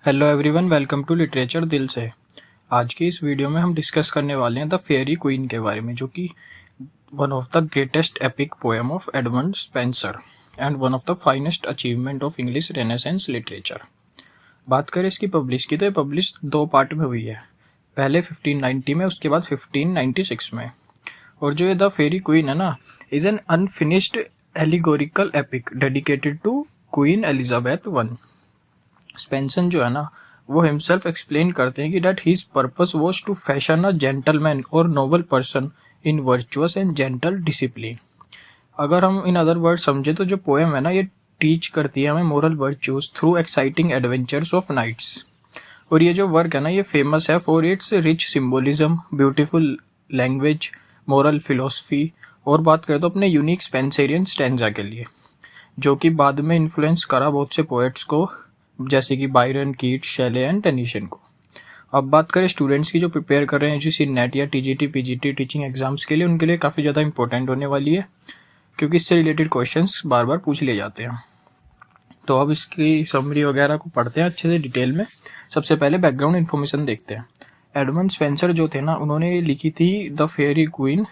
Hello everyone, welcome to literature दिल से। आज की इस वीडियो में हम डिस्कस करने वाले हैं द फेयरी क्वीन के बारे में, जो कि one of the greatest epic poem of Edmund Spenser and one of the finest achievement of English renaissance literature. बात करें इसकी पब्लिश की, तो ये पब्लिश दो पार्ट में हुई है, पहले 1590 में, उसके बाद 1596 में। और जो ये द फेयरी क्वीन है ना, is an unfinished allegorical epic dedicated to Queen Elizabeth one. Spenser जो है ना, वो हिमसेल्फ एक्सप्लेन करते हैं कि that his purpose was to fashion a gentleman और noble person in virtuous and gentle discipline. अगर हम इन अदर वर्ड समझे तो जो पोएम है ना, ये टीच करती है हमें moral virtues through exciting adventures of knights. और ये जो वर्क है ना, ये फेमस है for its rich symbolism, beautiful language, moral philosophy, और बात करें तो अपने यूनिक स्पेंसरियन स्टैंजा के लिए, जो कि बाद में इन्फ्लुएंस करा बहुत से पोएट्स को, जैसे कि बायरन, कीट्स, शेले एंड टेनिसन को। अब बात करें स्टूडेंट्स की जो प्रिपेयर कर रहे हैं जी नेट या टीजीटी पीजीटी टीचिंग एग्जाम्स के लिए, उनके लिए काफ़ी ज़्यादा इंपॉर्टेंट होने वाली है, क्योंकि इससे रिलेटेड क्वेश्चंस बार बार पूछ लिए जाते हैं। तो अब इसकी समरी वगैरह को पढ़ते हैं अच्छे से डिटेल में। सबसे पहले बैकग्राउंड इन्फॉर्मेशन देखते हैं। एडमंड स्पेंसर जो थे ना, उन्होंने लिखी थी द फेयरी क्वीन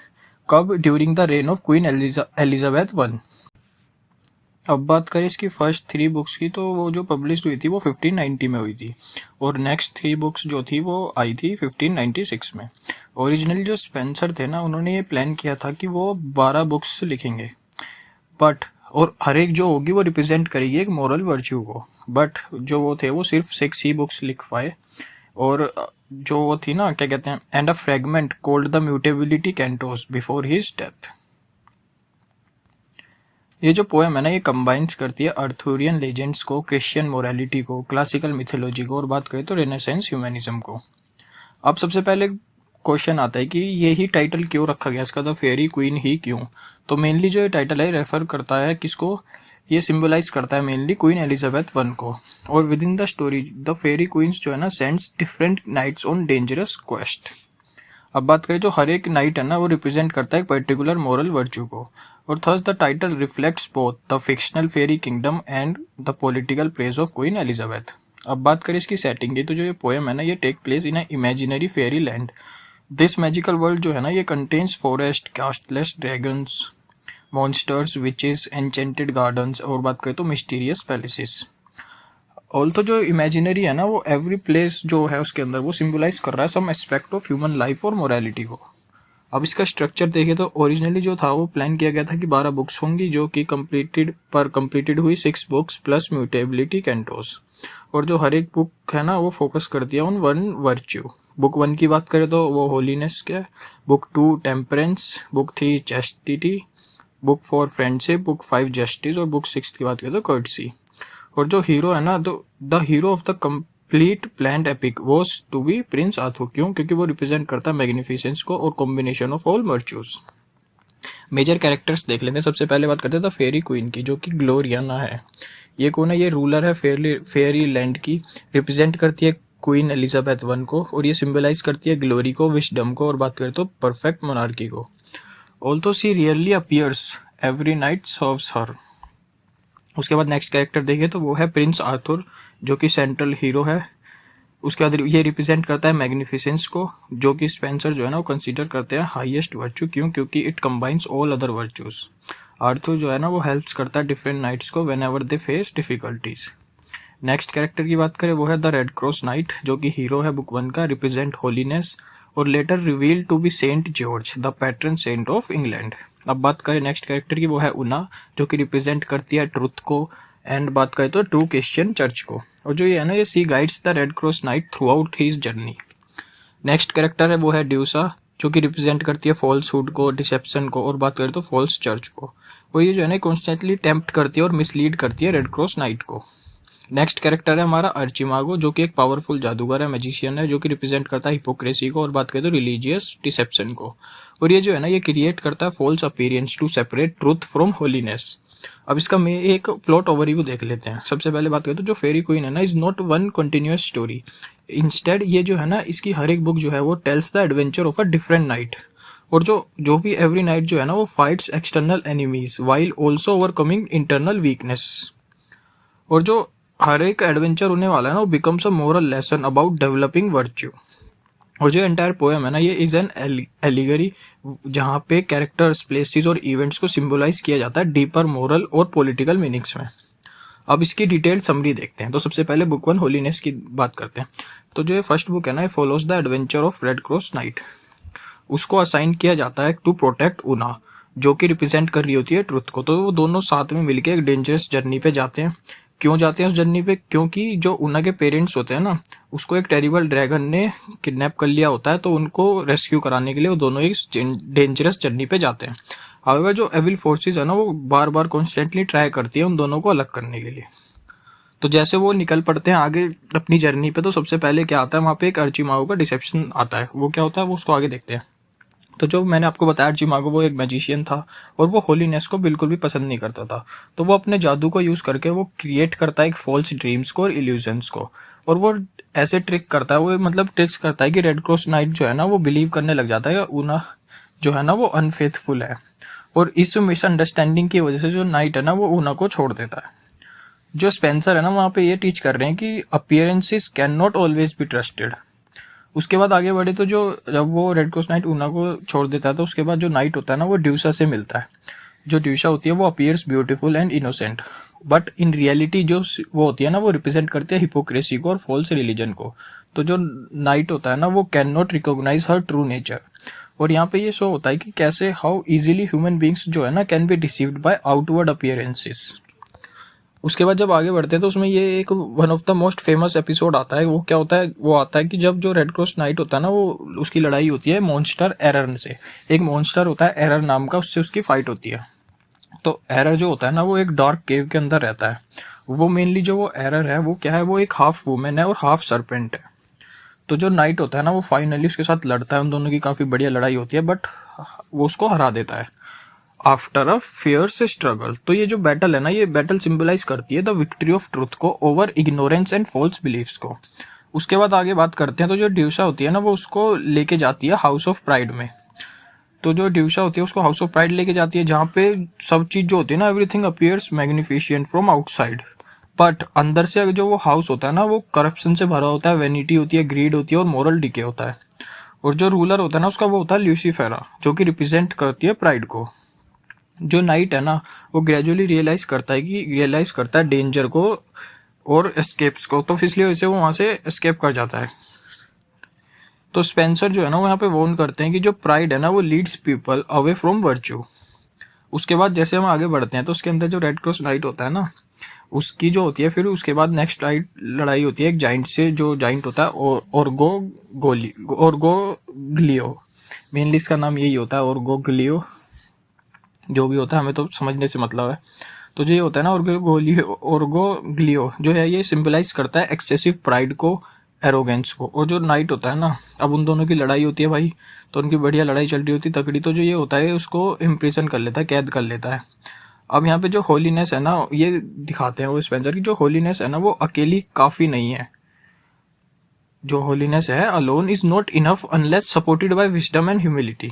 कब, during the rain of Queen Elizabeth one. अब बात करें इसकी फर्स्ट 3 बुक्स की, तो वो जो पब्लिश हुई थी वो 1590 में हुई थी, और नेक्स्ट 3 बुक्स जो थी वो आई थी 1596 में। ओरिजिनली जो स्पेंसर थे ना, उन्होंने ये प्लान किया था कि वो 12 बुक्स लिखेंगे, बट और हर एक जो होगी वो रिप्रेजेंट करेगी एक मॉरल वर्च्यू को, बट जो वो थे वो सिर्फ 6 ही बुक्स लिख पाए। और जो वो थी ना, क्या कहते हैं, and a fragment called the mutability Cantos before his death. ये जो पोएम है ना, ये कंबाइंस करती है अर्थुरियन लेजेंड्स को, क्रिश्चियन मोरालिटी को, क्लासिकल मिथोलॉजी को, और बात करें तो रेनेसेंस ह्यूमनिज्म को। अब सबसे पहले क्वेश्चन आता है कि यही टाइटल क्यों रखा गया इसका, द फेयरी क्वीन ही क्यों। तो मेनली जो ये टाइटल है रेफर करता है किसको, ये सिंबलाइज करता है मेनली क्वीन एलिजाबेथ वन को। और within the story the fairy queens जो है ना, sends different knights on dangerous quest. अब बात करें जो हर एक नाइट है ना, वो रिप्रेजेंट करता है एक पर्टिकुलर मॉरल वर्च्यू को, और thus the title reflects both the fictional fairy kingdom and the political praise of Queen Elizabeth. अब बात करें इसकी सेटिंग की, तो जो ये पोएम है ना, ये take place in a imaginary fairy land. This magical world जो है ना, ये contains forest, castles dragons, monsters, witches, enchanted gardens, और बात करें तो मिस्टीरियस पैलेसेस। ऑल तो जो इमेजिनरी है ना, वो एवरी प्लेस जो है उसके अंदर वो सिंबलाइज कर रहा है some aspect of human life और मोरालिटी को। अब इसका स्ट्रक्चर देखें तो ओरिजिनली जो था वो प्लान किया गया था कि 12 बुक्स होंगी, जो कि कंप्लीटेड हुई 6 बुक्स प्लस म्यूटेबिलिटी कैंटोस। और जो हर एक बुक है ना, वो फोकस करती है ऑन वन वर्च्यू। बुक 1 की बात करें तो वो होलीनेस क्या है, book 2 temperance, book 3 chastity, book 4 friendship, book 5 justice, और बुक 6 की बात करें तो कर्टसी। और जो हीरो है ना, तो the hero of the complete planned epic was to be Prince Arthur. क्यों? क्योंकि वो रिप्रेजेंट करता है मैग्निफिसेंस को और combination of all virtues. Major characters देख लेते हैं। सबसे पहले बात करते हैं द फेयरी क्वीन की, जो कि ग्लोरियाना है। ये कौन है? ये रूलर है फेयरी लैंड की, रिप्रेजेंट करती है क्वीन एलिजाबेथ वन को, और ये सिंबलाइज करती है ग्लोरी को, विशडम को, और बात करें तो परफेक्ट मोनार्की को। Also she really appears every knight serves her. उसके बाद नेक्स्ट कैरेक्टर देखें तो वो है प्रिंस आर्थर, जो कि सेंट्रल हीरो है। उसके बाद ये रिप्रेजेंट करता है मैग्निफिसेंस को, जो कि स्पेंसर जो है ना, वो कंसीडर करते हैं हाईएस्ट वर्च्यू। क्यों? क्योंकि it combines all other virtues. Arthur जो है ना, वो हेल्प्स करता है डिफरेंट नाइट्स को when ever they face difficulties. Next character की बात करें वो है द रेड क्रॉस नाइट, जो कि हीरो है बुक 1 का, रिप्रेजेंट होलीनेस, और later reveal to be Saint George the patron saint of England. अब बात करें नेक्स्ट कैरेक्टर की, वो है उना, जो कि रिप्रेजेंट करती है ट्रुथ को, एंड बात करें तो ट्रू क्रिश्चियन चर्च को। और जो ये है ना, ये she guides the red cross knight throughout his journey. Next character है वो है ड्यूसा, जो कि रिप्रेजेंट करती है फॉल्सहुड को, डिसेप्शन को, और बात करें तो फॉल्स चर्च को। और ये जो है ना, कॉन्स्टेंटली टेम्प्ट करती है और मिसलीड करती है रेड क्रॉस नाइट को। नेक्स्ट कैरेक्टर है हमारा अर्चिमागो, जो कि एक पावरफुल जादूगर है, मैजिशियन है, जो कि रिप्रेजेंट करता है हिपोक्रेसी को, और बात करें तो रिलीजियस डिसेप्शन को। और ये जो है ना, ये क्रिएट करता है false appearance to separate truth from holiness. अब इसका मैं एक प्लॉट ओवरव्यू देख लेते हैं। सबसे पहले बात करें तो जो फेरी क्वीन है ना, is not one continuous story. Instead ये जो है ना, इसकी हर एक बुक जो है वो tells the adventure of a different night. और जो भी एवरी नाइट जो है ना, वो fights external enemies while also overcoming internal weakness. और जो हर एक एडवेंचर होने वाला है ना वो becomes a moral lesson about developing virtue. और जो एंटायर पोएम है ना ये इज एन एलिगरी, जहाँ पे कैरेक्टर्स, प्लेसेस और इवेंट्स को सिंबलाइज किया जाता है डीपर मोरल और पॉलिटिकल मीनिंग्स में। अब इसकी डिटेल्ड समरी देखते हैं। तो सबसे पहले बुक 1 होलीनेस की बात करते हैं। तो जो ये फर्स्ट बुक है ना, ये follows the adventure of red cross night. उसको असाइन किया जाता है टू प्रोटेक्ट उना, जो कि रिप्रेजेंट कर रही होती है ट्रुथ को। तो वो दोनों साथ में मिलकर एक डेंजरस जर्नी पे जाते हैं। क्यों जाते हैं उस जर्नी पे? क्योंकि जो उना के पेरेंट्स होते हैं ना, उसको एक टेरिबल ड्रैगन ने किडनैप कर लिया होता है, तो उनको रेस्क्यू कराने के लिए वो दोनों एक डेंजरस जर्नी पे जाते हैं। हाउएवर जो एविल फोर्सेस है ना, वो बार बार कॉन्स्टेंटली ट्राई करती है उन दोनों को अलग करने के लिए। तो जैसे वो निकल पड़ते हैं आगे अपनी जर्नी पे, तो सबसे पहले क्या आता है, वहाँ पे एक अर्चिमागो का डिसेप्शन आता है। वो क्या होता है वो उसको आगे देखते हैं। तो जो मैंने आपको बताया, अर्चिमागो वो एक मैजिशियन था और वो होलीनेस को बिल्कुल भी पसंद नहीं करता था। तो वो अपने जादू को यूज़ करके वो क्रिएट करता है एक फॉल्स ड्रीम्स को और इल्यूजन्स को। और वो ऐसे ट्रिक करता है, वो मतलब ट्रिक्स करता है कि रेड क्रॉस नाइट जो है ना वो बिलीव करने लग जाता है ऊना जो है ना वो अनफेथफुल है। और इस मिसअंडरस्टैंडिंग की वजह से जो नाइट है ना वो ऊना को छोड़ देता है। जो स्पेंसर है ना वहाँ पे ये टीच कर रहे हैं कि appearances can not always be trusted. उसके बाद आगे बढ़े तो जो जब वो रेड क्रॉस नाइट ऊना को छोड़ देता है, तो उसके बाद जो नाइट होता है ना वो ड्यूसा से मिलता है। जो ड्यूसा होती है वो appears beautiful and innocent, but in reality जो वो होती है ना वो रिप्रेजेंट करती है हिपोक्रेसी को और फॉल्स रिलीजन को। तो जो नाइट होता है ना वो cannot recognise her true nature. और यहाँ पे ये शो होता है कि कैसे हाउ इजीली ह्यूमन बींग्स जो है ना can be deceived by outward appearances. उसके बाद जब आगे बढ़ते हैं तो उसमें ये एक one of the most famous episode आता है। वो क्या होता है, वो आता है कि जब जो रेड क्रॉस नाइट होता है ना वो उसकी लड़ाई होती है मॉन्स्टर एरर से। एक मॉन्स्टर होता है एरर नाम का, उससे उसकी फाइट होती है। तो एरर जो होता है ना वो एक डार्क केव के अंदर रहता है। वो मेनली जो वो एरर है वो क्या है, वो एक हाफ वुमेन है और हाफ सर्पेंट है। तो जो नाइट होता है ना वो फाइनली उसके साथ लड़ता है, उन दोनों की काफ़ी बढ़िया लड़ाई होती है, बट वो उसको हरा देता है आफ्टर अ फियर्स स्ट्रगल। तो ये जो बैटल है ना, ये बैटल सिंबलाइज करती है द विक्ट्री ऑफ ट्रुथ को over ignorance and false beliefs को। उसके बाद आगे बात करते हैं। तो जो ड्यूसा होती है ना वो उसको लेके जाती है हाउस ऑफ प्राइड में। तो जो ड्यूसा होती है उसको हाउस ऑफ प्राइड लेके जाती है, जहाँ पे सब चीज़ जो होती है ना everything appears magnificent from outside, but अंदर से जो वो हाउस होता है ना वो करप्शन से भरा होता है, वेनिटी होती है, ग्रीड होती है और मोरल डिके होता है। और जो रूलर होता है ना उसका वो होता है ल्यूसीफेरा, जो कि रिप्रेजेंट करती है प्राइड को। जो नाइट है ना वो ग्रेजुअली रियलाइज करता है डेंजर को और एस्केप्स को, तो इसलिए वैसे वो वहाँ से एस्केप कर जाता है। तो स्पेंसर जो है ना वो यहाँ पे वॉर्न करते हैं कि जो प्राइड है ना वो leads people away from virtue. उसके बाद जैसे हम आगे बढ़ते हैं तो उसके अंदर जो रेड क्रॉस नाइट होता है ना उसकी जो होती है, फिर उसके बाद नेक्स्ट लड़ाई होती है एक जाइंट से। जो जाइंट होता है ओर्गो ग्लियो, मेनली इसका नाम यही होता है ओर्गो ग्लियो। जो भी होता है हमें तो समझने से मतलब है। तो जो ये होता है ना ओर्गोग्लियो जो है ये सिंबलाइज करता है एक्सेसिव प्राइड को, एरोगेंस को। और जो नाइट होता है ना, अब उन दोनों की लड़ाई होती है भाई, तो उनकी बढ़िया लड़ाई चल रही होती है तकड़ी। तो जो ये होता है उसको इम्प्रिजन कर लेता है, कैद कर लेता है। अब यहाँ पे जो होलीनेस है ना ये दिखाते हैं वो स्पेंसर की, जो होलीनेस है ना वो अकेली काफ़ी नहीं है। जो होलीनेस है alone is not enough unless supported by wisdom and humility.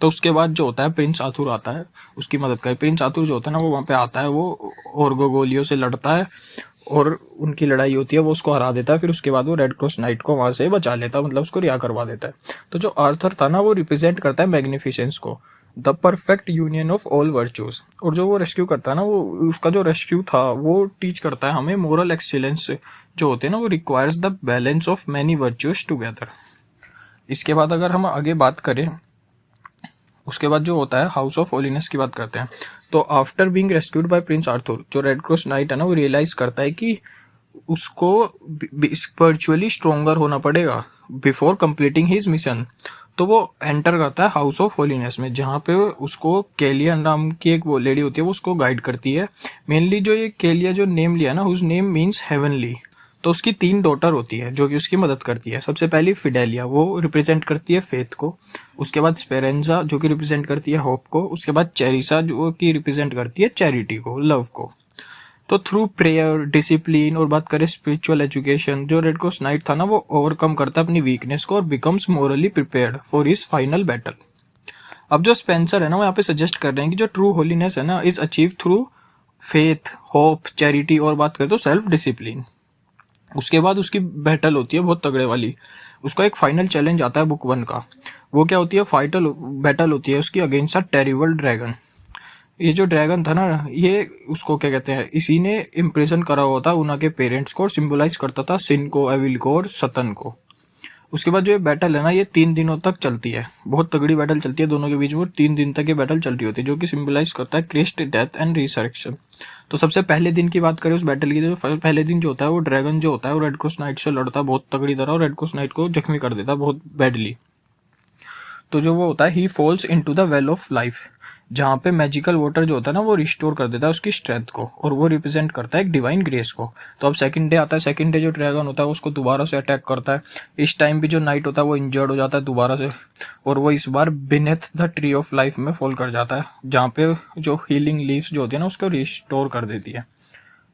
तो उसके बाद जो होता है प्रिंस आर्थर आता है उसकी मदद का। प्रिंस आर्थर जो होता है ना वो वहाँ पे आता है, वो ओर्गोगोलियो से लड़ता है और उनकी लड़ाई होती है, वो उसको हरा देता है। फिर उसके बाद वो रेड क्रॉस नाइट को वहाँ से बचा लेता है, मतलब उसको रिहा करवा देता है। तो जो आर्थर था ना वो रिप्रेजेंट करता है मैग्निफिसेंस को, the perfect union of all virtues. और जो वो रेस्क्यू करता है ना वो उसका जो रेस्क्यू था वो टीच करता है हमें मोरल एक्सीलेंस जो होते हैं ना वो requires the balance of many virtues together. इसके बाद अगर हम आगे बात करें, उसके बाद जो होता है हाउस ऑफ होलीनेस की बात करते हैं। तो after being rescued bye Prince Arthur, जो रेड क्रॉस नाइट है ना वो रियलाइज करता है कि उसको स्पिरिचुअली स्ट्रोंगर होना पड़ेगा बिफोर कंप्लीटिंग हिज मिशन। तो वो एंटर करता है हाउस ऑफ होलीनेस में, जहाँ पे उसको केलिया नाम की एक वो लेडी होती है, वो उसको गाइड करती है। मेनली जो ये केलिया जो नेम लिया ना, हुज नेम मीन्स हेवनली। तो उसकी 3 डॉटर होती है जो कि उसकी मदद करती है। सबसे पहली फिडेलिया, वो रिप्रेजेंट करती है फेथ को। उसके बाद स्पेरेंजा जो कि रिप्रेजेंट करती है होप को। उसके बाद चेरिसा जो कि रिप्रेजेंट करती है चैरिटी को, लव को। तो थ्रू प्रेयर, डिसिप्लिन और बात करें स्पिरिचुअल एजुकेशन, जो रेड क्रॉस नाइट था ना वो ओवरकम करता है अपनी वीकनेस को और becomes morally prepared for his final battle. अब जो स्पेंसर है ना वो यहाँ पे सजेस्ट कर रहे हैं कि जो ट्रू होलीनेस है ना is achieve through faith, hope, charity और बात करें तो सेल्फ डिसिप्लिन। उसके बाद उसकी बैटल होती है बहुत तगड़े वाली। उसका एक फाइनल चैलेंज आता है बुक 1 का। वो क्या होती है, फाइटल बैटल होती है उसकी अगेंस्ट अ टेरिबल ड्रैगन। ये जो ड्रैगन था ना, ये उसको क्या कहते हैं, इसी ने इम्प्रेशन करा हुआ था उनके पेरेंट्स को और सिंबलाइज करता था सिन को, एविल को और सतन को। उसके बाद जो ये बैटल है ना, ये 3 दिनों तक चलती है। बहुत तगड़ी बैटल चलती है दोनों के बीच में, 3 दिन तक ये बैटल चल रही होती है, जो कि सिंबलाइज करता है क्रिस्ट, डेथ एंड रिसरेक्शन। तो सबसे पहले दिन की बात करें उस बैटल की, तो पहले दिन जो होता है वो ड्रैगन जो होता है वो रेड क्रॉस नाइट से लड़ता है बहुत तगड़ी तरह, और रेड क्रॉस नाइट को जख्मी कर देता है बहुत बैडली। तो जो वो होता है, he falls into the well of life, जहाँ पे मैजिकल वाटर जो होता है ना वो रिस्टोर कर देता है उसकी स्ट्रेंथ को, और वो रिप्रेजेंट करता है एक डिवाइन ग्रेस को। तो अब सेकंड डे आता है, सेकंड डे जो ड्रैगन होता है उसको दोबारा से अटैक करता है। इस टाइम भी जो नाइट होता है वो इंजर्ड हो जाता है दोबारा से, और वो इस बार beneath the tree of life में फॉल कर जाता है, जहाँ पे जो हीलिंग लीव्स जो होती है ना उसको रिस्टोर कर देती है।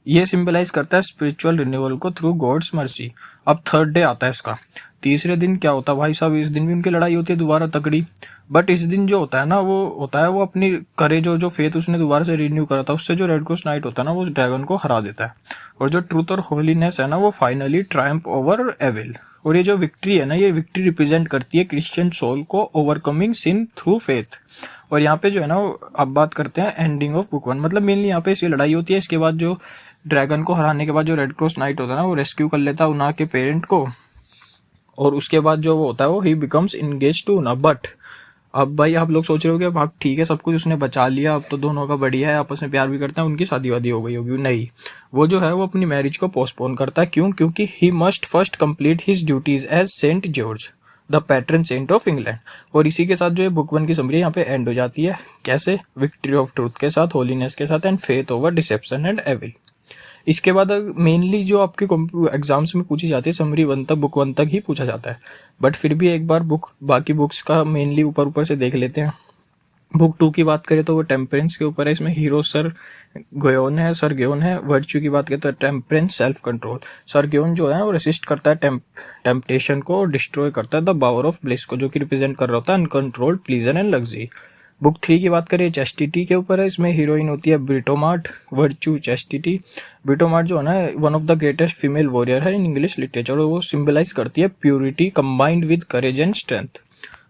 ये सिंबलाइज करता है स्पिरिचुअल रिन्यूअल को थ्रू गॉड्स मर्सी। अब थर्ड डे आता है इसका। तीसरे दिन क्या होता है भाई साहब, इस दिन भी उनकी लड़ाई होती है दोबारा तगड़ी। बट इस दिन जो होता है ना, वो होता है वो अपनी करेज और जो फेथ उसने दोबारा से रिन्यू करा था, उससे जो रेड क्रॉस नाइट होता है ना वो उस ड्रैगन को हरा देता है। और जो ट्रूथ और होलीनेस है ना वो फाइनली ट्रायम्फ ओवर एविल। और ये जो विक्ट्री है ना, ये विक्ट्री रिप्रेजेंट करती है क्रिश्चियन सोल को ओवरकमिंग सिन थ्रू फेथ। और यहाँ पे जो है ना, अब बात करते हैं एंडिंग ऑफ बुक 1। मतलब मेनली यहाँ पे इसकी लड़ाई होती है। इसके बाद जो ड्रैगन को हराने के बाद जो रेड क्रॉस नाइट होता है ना वो रेस्क्यू कर लेता है उना के पेरेंट को, और उसके बाद जो वो होता है वो ही becomes engaged to Una. But अब भाई आप लोग सोच रहे हो कि अब ठीक है, सब कुछ उसने बचा लिया, अब तो दोनों का बढ़िया है, आपस में प्यार भी करते हैं, उनकी शादी वादी हो गई होगी। नहीं, वो जो है वो अपनी मैरिज को पोस्टपोन करता है। क्यों? क्योंकि he must first complete his duties as Saint George the patron saint of England. और इसी के साथ जो है बुक 1 की समरी यहाँ पे एंड हो जाती है। कैसे? विक्ट्री ऑफ ट्रूथ के साथ, होलीनेस के साथ, and faith over deception and evil. इसके बाद मेनली जो आपके एग्जाम्स में पूछी जाती है समरी 1 तक, बुक 1 तक ही पूछा जाता है। बट फिर भी एक बार बाकी बुक्स का मेनली ऊपर ऊपर से देख लेते हैं। बुक 2 की बात करें तो वो टेम्परेंस के ऊपर है। इसमें हीरो सर ग्योन है। वर्च्यू की बात करें तो temperance, self control. Sir Geun जो है वो रेसिस्ट करता है टेम्पटेशन को, और डिस्ट्रॉय करता है द पावर ऑफ ब्लिस को, जो कि रिप्रेजेंट कर रहा होता है uncontrolled pleaser and luxury. Book 3 की बात करें चेस्टिटी के ऊपर है। इसमें हीरोइन होती है ब्रिटोमार्ट, वर्च्यू, चेस्टिटी। ब्रिटोमार्ट जो है ना one of the greatest female warrior है इन इंग्लिश लिटरेचर, और वो सिंबलाइज करती है purity combined with courage and strength.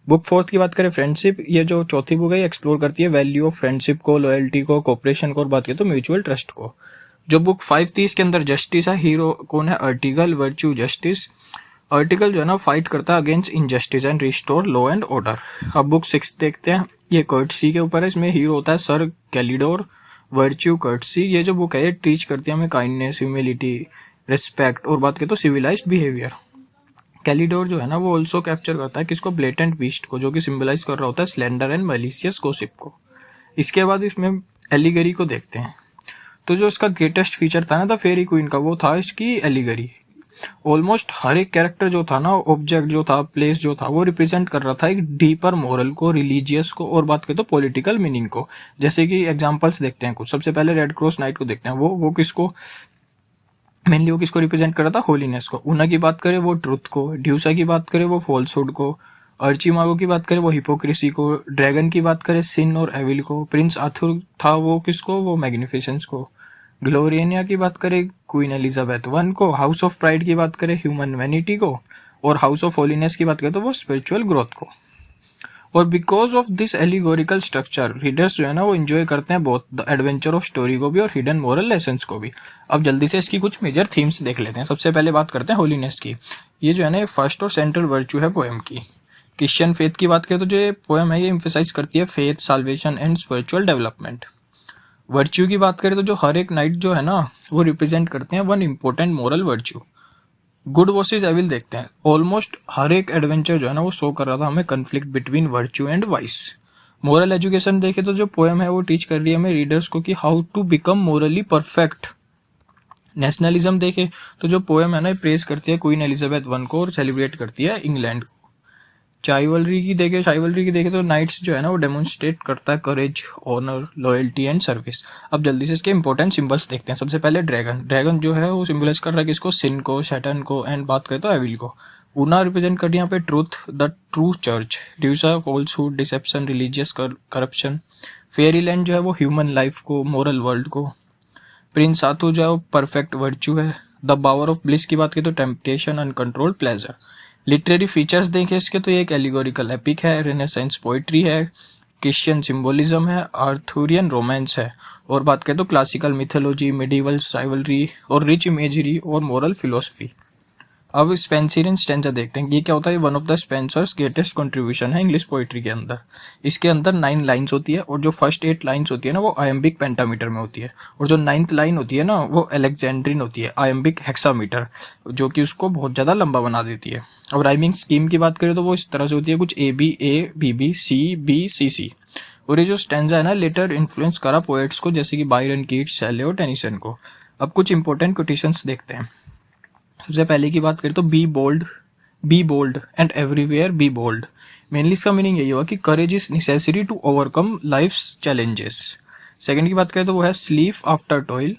Book 4 की बात करें फ्रेंडशिप, ये जो चौथी बुक है एक्सप्लोर करती है वैल्यू ऑफ फ्रेंडशिप को, लॉयल्टी को, कोऑपरेशन को, और बात करें तो म्यूचुअल ट्रस्ट को। जो बुक 5 थी इसके अंदर जस्टिस है। हीरो कौन है? अर्टिगल, वर्च्यू, जस्टिस। अर्टिकल जो है ना फाइट करता है against injustice and restore law and order. अब बुक 6 देखते हैं। ये कर्टसी के ऊपर है। इसमें हीरो होता है सर कैलिडोर, वर्च्यू, कर्टसी। ये जो बुक है ये टीच करती है हमें काइंडनेस, ह्यूमिलिटी, रिस्पेक्ट, और बात करें तो सिविलाइज्ड बिहेवियर। कैलिडोर जो है ना वो ऑल्सो कैप्चर करता है किसको? ब्लेटेंट बीस्ट को, जो कि सिंबलाइज कर रहा होता है स्लेंडर एंड मैलिशियस गॉसिप को। इसके बाद इसमें एलिगरी को देखते हैं। तो जो इसका ग्रेटेस्ट फीचर था ना द फेरी क्वीन का, वो था इसकी एलिगरी। ऑलमोस्ट हर एक कैरेक्टर जो था ना, ऑब्जेक्ट जो था, प्लेस जो था, वो रिप्रेजेंट कर रहा था एक डीपर मोरल को, रिलीजियस को, और बात करें तो पॉलिटिकल मीनिंग को। जैसे कि एग्जांपल्स देखते हैं कुछ। सबसे पहले रेड क्रॉस नाइट को देखते हैं। वो किसको मेनली, वो किसको रिप्रेजेंट कर रहा था? होलीनेस को। उना की बात करें वो ट्रुथ को, ड्यूसा की बात करें वो फॉल्सहुड को, अर्चिमागो की बात करें वो हिपोक्रेसी को, ड्रैगन की बात करें सिन और एविल को, प्रिंस आर्थर था वो किसको? वो मैग्निफिसेंस को, ग्लोरियनिया की बात करें क्वीन एलिजाबेथ 1 को, हाउस ऑफ प्राइड की बात करें ह्यूमन वैनिटी को, और हाउस ऑफ होलीनेस की बात करें तो वो स्पिरिचुअल ग्रोथ को। और because of this allegorical structure readers जो है ना वो एंजॉय करते हैं बहुत द एडवेंचर ऑफ स्टोरी को भी और हिडन मोरल लेसन्स को भी। अब जल्दी से इसकी कुछ मेजर थीम्स देख लेते हैं। सबसे पहले बात करते हैं होलीनेस की। ये जो है ना फर्स्ट और सेंट्रल वर्च्यू है पोएम की। क्रिश्चियन फेथ की बात करें तो जो पोएम है ये एम्फेसाइज करती है faith, salvation and spiritual development. Virtue की बात करें तो जो हर एक नाइट जो है ना वो रिप्रेजेंट करते हैं one important moral virtue. Good versus evil देखते हैं। ऑलमोस्ट हर एक एडवेंचर जो है ना वो शो कर रहा था हमें conflict between virtue and vice. Moral education देखे तो जो पोएम है वो टीच कर रही है हमें रीडर्स को कि how to become morally perfect. Nationalism देखे तो जो पोएम है ना प्रेज करती है क्वीन एलिजाबेथ 1 को और सेलिब्रेट करती है इंग्लैंड को। चाइवलरी की देखे तो नाइट्स जो है ना वो डेमोन्स्ट्रेट करता है करेज, ऑनर, लॉयल्टी एंड सर्विस। अब जल्दी से इसके इंपॉर्टेंट सिंबल्स देखते हैं। सबसे पहले ड्रैगन जो है वो सिंबलाइज कर रहा है किसको? सिन को, सैटर्न को, एंड बात करें तो एविल को। ऊना रिप्रेजेंट कर यहाँ पे truth, the true church. Duessa falsehood, deception, religious corruption. Fairy land जो है वो ह्यूमन लाइफ को, मोरल वर्ल्ड को। प्रिंस आर्थर जो है वो परफेक्ट वर्च्यू है। द पावर ऑफ ब्लिस की बात करें तो temptation, uncontrolled pleasure. Literary features देखें इसके तो ये एक एलिगोरिकल एपिक है, रेनेसेंस पोइट्री है, क्रिश्चियन सिंबोलिज्म है, आर्थुरियन रोमांस है। और बात करें तो क्लासिकल मिथोलॉजी, मिडिवल राइवलरी और रिच इमेजरी और मोरल फिलोसफी। अब स्पेंसरियन स्टेंजा देखते हैं, ये क्या होता है। One of the Spencer's greatest contribution है इंग्लिश पोइट्री के अंदर। इसके अंदर 9 लाइन्स होती है और जो फर्स्ट 8 लाइन्स होती है ना वो आयम्बिक पेंटामीटर में होती है, और जो 9th लाइन होती है ना वो अलेक्जेंड्रिन होती है, आयम्बिक हेक्सामीटर, जो कि उसको बहुत ज़्यादा लंबा बना देती है। अब राइमिंग स्कीम की बात करें तो वो इस तरह से होती है कुछ A B C C। और ये जो स्टेंजा है ना लेटर इन्फ्लुएंस करा पोएट्स को, जैसे कि बायरन, कीट्स, शेले और टेनिसन को। अब कुछ इंपॉर्टेंट कोटेशंस देखते हैं। सबसे पहले की बात करें तो be bold and everywhere be bold. Mainly इसका मीनिंग यही हुआ कि courage is necessary to overcome life's challenges. Second की बात करें तो वो है sleep after toil,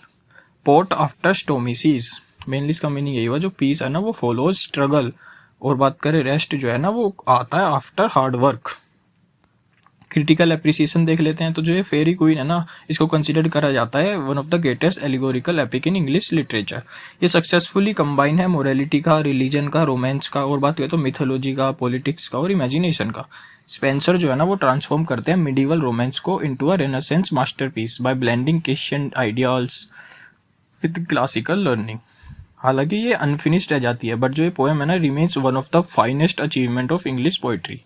port after stormy seas. Mainly इसका मीनिंग यही हुआ जो पीस है ना वो फॉलोज स्ट्रगल, और बात करें रेस्ट जो है ना वो आता है after hard work. Critical appreciation देख लेते हैं तो जो ये फेरी क्वीन है ना इसको कंसिडर करा जाता है one of the greatest allegorical epic in English literature. ये सक्सेसफुली कंबाइन है मोरालिटी का, रिलीजन का, रोमांस का, और बात करें तो मिथोलॉजी का, पॉलिटिक्स का और इमेजिनेशन का। स्पेंसर जो है ना वो ट्रांसफॉर्म करते हैं मिडिवल रोमांस को into a renaissance masterpiece by blending Christian ideals with classical learning. हालांकि ये अनफिनिश्ड रह जाती है, बट जो ये पोएम है ना remains one of the finest achievement of English poetry.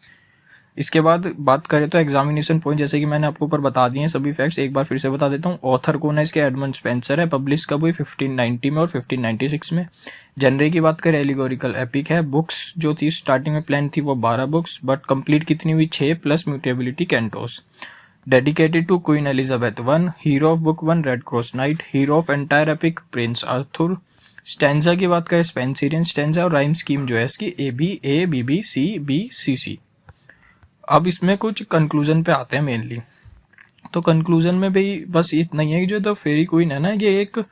इसके बाद बात करें तो एग्जामिनेशन पॉइंट, जैसे कि मैंने आपको ऊपर बता दिए हैं सभी फैक्ट्स, एक बार फिर से बता देता हूँ। ऑथर कौन है इसके, एडमंड स्पेंसर है। पब्लिश कब हुई, 1590 में और 1596 में। जनरे की बात करें एलिगोरिकल एपिक है। बुक्स जो थी स्टार्टिंग में प्लान थी वो 12 बुक्स, बट कंप्लीट कितनी हुई, 6 plus mutability cantos. Dedicated to Queen Elizabeth 1। Hero of book 1 red cross knight. Hero of entire epic prince Arthur. Stanza की बात करें स्पेंसरियन स्टेंजा, और राइम स्कीम जो है इसकी A B C C। अब इसमें कुछ कंक्लूजन पे आते हैं मेनली। तो कंक्लूजन में भी बस इतना ही है कि जो द फेरी क्वीन है ना ये एक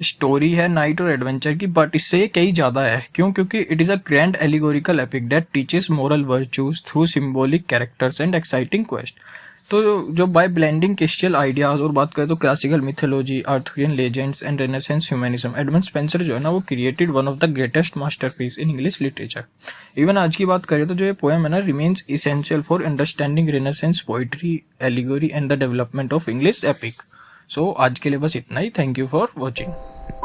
स्टोरी है नाइट और एडवेंचर की, बट इससे ये कई ज़्यादा है। क्यों? क्योंकि it is a grand allegorical epic that teaches moral virtues through symbolic characters and exciting quest. तो जो बाय ब्लेंडिंग क्रिश्चियल आइडियाज, और बात करें तो classical mythology, Arthurian legends and renaissance humanism, Edmund Spenser जो है ना वो created one of the greatest masterpiece in English literature. Even आज की बात करें तो जो ये पोएम है ना remains essential for understanding renaissance poetry, allegory and the development of English epic. So आज के लिए बस इतना ही। Thank you for watching.